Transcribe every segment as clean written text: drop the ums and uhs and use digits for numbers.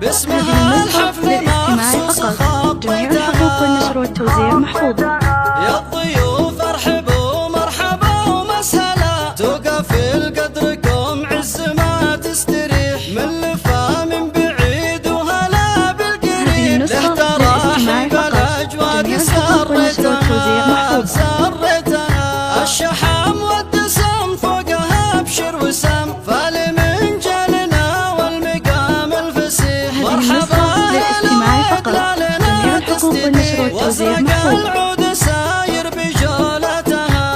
باسمها الحفل مخصوص جميع الحقوق والنشر والتوزيع محفوظة. يا الضيوف ارحبوا مرحبا ومسهلا، توقف القدركم عز ما تستريح، من لفا من بعيد وهلا بالقريب، له تراحب الاجواد سرتها الشحم والدسم فوقها ابشر وسم، فال من جلنا والمقام الفسيح، مرحبا جميع الحقوق والنشر والتوزيع محفوظة. العود ساير بجولتها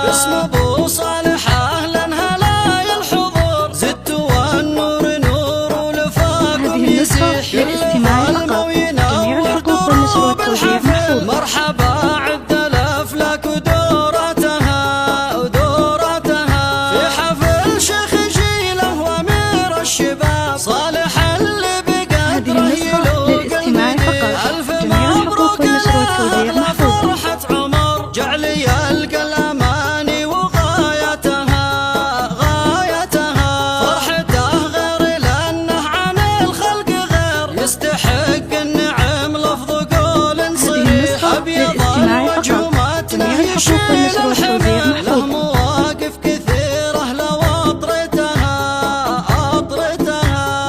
باسم ابو صالح اهلا هلايا الحضور، زدت والنور نور ولفاكم يسيح، للاستماع فقط. جميع الحقوق والنشر والتوزيع محفوظة. مرحبا عد الافلاك ودورتها في حفل شيخ جيله وامير الشباب، صالح اللي بقدره يلوق المديح، الف مبروك له فرحة عمر، جعل يلقى الاماني وغايتها فرحته غير لانه عن الخلق غير، يستحق النعم لفظ قول صريح، ابيض الوجه ومتنه يشيل الحمل، له مواقف كثيره لو اطرتها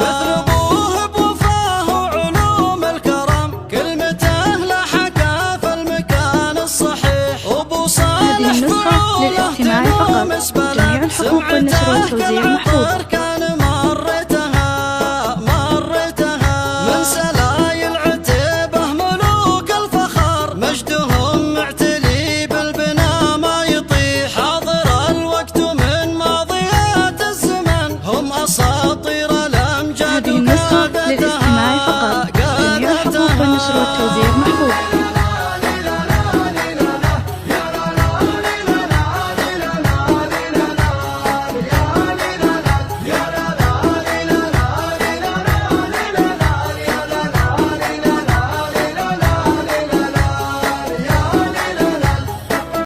مثل ابوه بوفاه وعلوم الكرم، كلمته لحقا في المكان الصحيح، وابو صالح فعوله تنوم اسبله، سمعته كالعطر كان مرتها من سلايل عتيبه ملوك الفخر، مجدهم معتلي بالبنا ما يطيح، حاضر الوقت من ماضيات الزمن، هم اساطير الامجاد هذه النسخة للاستماع فقط. جميع الحقوق والنشر والتوزيع